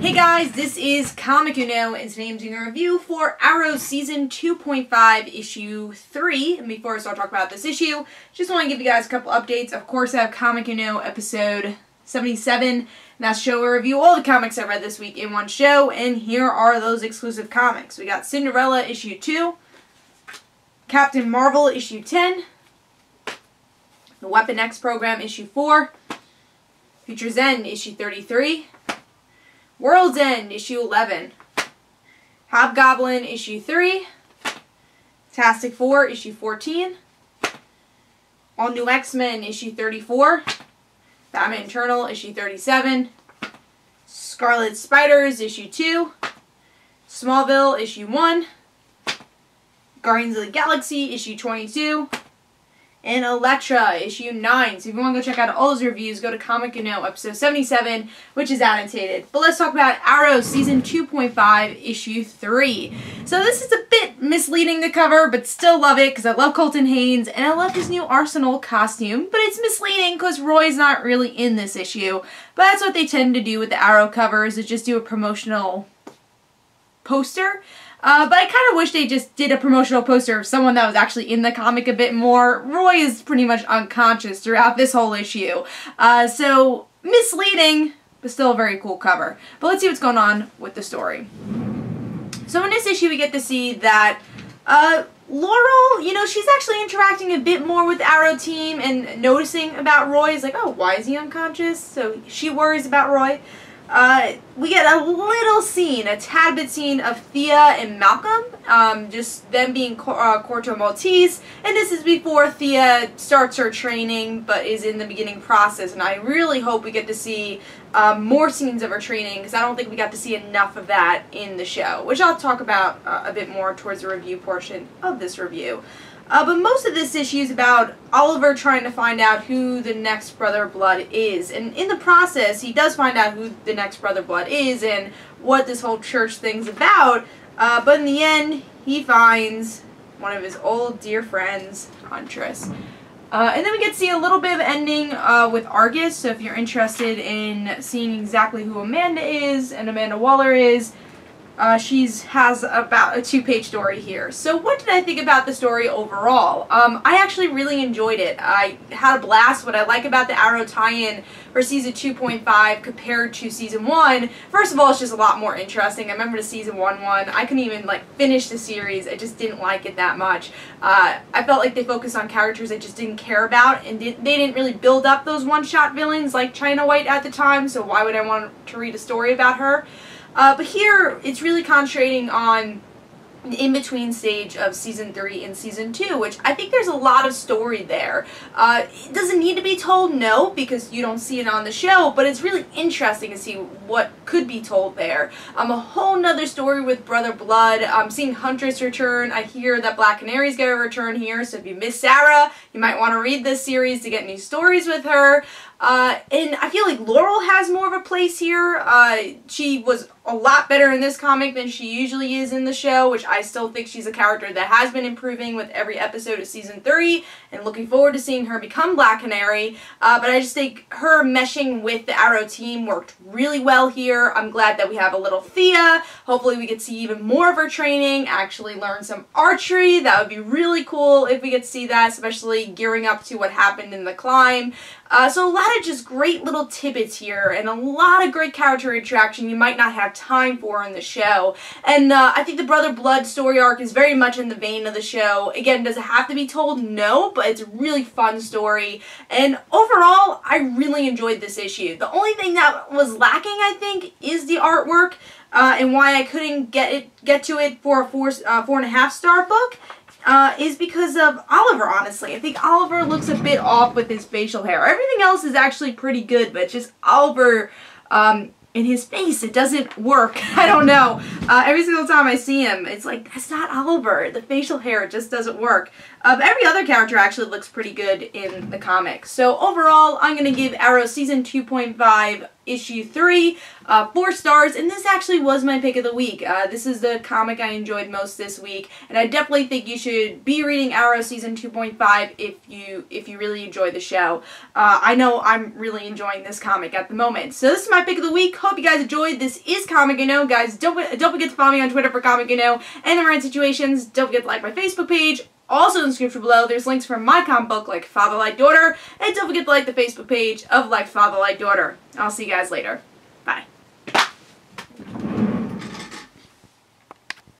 Hey guys, this is Comic Uno, and today I'm doing a review for Arrow Season 2.5, Issue 3. And before I start talking about this issue, just want to give you guys a couple updates. Of course, I have Comic Uno episode 77, and that's show where I review all the comics I read this week in one show, and here are those exclusive comics. We got Cinderella, Issue 2, Captain Marvel, Issue 10, The Weapon X Program, Issue 4, Future's End, Issue 33, World's End, Issue 11, Hobgoblin, Issue 3, Fantastic Four, Issue 14, All New X-Men, Issue 34, Batman Eternal, Issue 37, Scarlet Spiders, Issue 2, Smallville, Issue 1, Guardians of the Galaxy, Issue 22, and Elektra, Issue 9. So if you want to go check out all those reviews, go to Comic Uno, episode 77, which is annotated. But let's talk about Arrow Season 2.5, Issue 3. So this is a bit misleading, the cover, but still love it because I love Colton Haynes, and I love his new Arsenal costume. But it's misleading because Roy's not really in this issue. But that's what they tend to do with the Arrow covers, is just do a promotional poster. But I kind of wish they just did a promotional poster of someone that was actually in the comic a bit more. Roy is pretty much unconscious throughout this whole issue. So, misleading, but still a very cool cover. But let's see what's going on with the story. So in this issue we get to see that Laurel, you know, she's actually interacting a bit more with the Arrow team and noticing about Roy. Is like, oh, why is he unconscious? So she worries about Roy. We get a little scene, a tad bit scene of Thea and Malcolm, just them being Corto Maltese, and this is before Thea starts her training, but is in the beginning process, and I really hope we get to see more scenes of her training, because I don't think we got to see enough of that in the show, which I'll talk about a bit more towards the review portion of this review. But most of this issue is about Oliver trying to find out who the next Brother Blood is. And in the process, he does find out who the next Brother Blood is and what this whole church thing's about. But in the end, he finds one of his old dear friends, Huntress. And then we get to see a little bit of ending with Argus. So if you're interested in seeing exactly who Amanda is and Amanda Waller is, she has about a 2-page story here. So what did I think about the story overall? I actually really enjoyed it. I had a blast. What I like about the Arrow tie-in for Season 2.5 compared to Season 1, first of all, it's just a lot more interesting. I remember the Season 1 one. I couldn't even finish the series. I just didn't like it that much. I felt like they focused on characters I just didn't care about, and they didn't really build up those one-shot villains like China White at the time, so why would I want to read a story about her? But here, it's really concentrating on the in-between stage of Season 3 and Season 2, which I think there's a lot of story there. It doesn't need to be told, no, because you don't see it on the show, but it's really interesting to see what could be told there. A whole nother story with Brother Blood. Seeing Huntress return. I hear that Black Canary's going to return here, so if you miss Sarah, you might want to read this series to get new stories with her. And I feel like Laurel has more of a place here. She was a lot better in this comic than she usually is in the show, which I still think she's a character that has been improving with every episode of Season 3, and looking forward to seeing her become Black Canary. But I just think her meshing with the Arrow team worked really well here. I'm glad that we have a little Thea. Hopefully we get to see even more of her training, actually learn some archery. That would be really cool if we get to see that, especially gearing up to what happened in the climb. So a lot of just great little tidbits here, and a lot of great character interaction you might not have time for in the show. And I think the Brother Blood story arc is very much in the vein of the show. Again, does it have to be told? No, but it's a really fun story. And overall, I really enjoyed this issue. The only thing that was lacking, I think, is the artwork, and why I couldn't get to it for a 4.5-star book. Is because of Oliver, honestly. I think Oliver looks a bit off with his facial hair. Everything else is actually pretty good, but just Oliver, in his face, it doesn't work. I don't know. Every single time I see him, it's like, that's not Oliver. The facial hair just doesn't work. But every other character actually looks pretty good in the comic. So overall, I'm going to give Arrow Season 2.5 issue 3, 4 stars, and this actually was my pick of the week. This is the comic I enjoyed most this week, and I definitely think you should be reading Arrow Season 2.5 if you really enjoy the show. I know I'm really enjoying this comic at the moment. So this is my pick of the week. Hope you guys enjoyed. This is Comic Uno. Guys, don't forget to follow me on Twitter for Comic Uno and the Rant Situations. Don't forget to like my Facebook page. Also in the description below, there's links for my comic book, Like Father, Like Daughter. And don't forget to like the Facebook page of Like Father, Like Daughter. I'll see you guys later. Bye.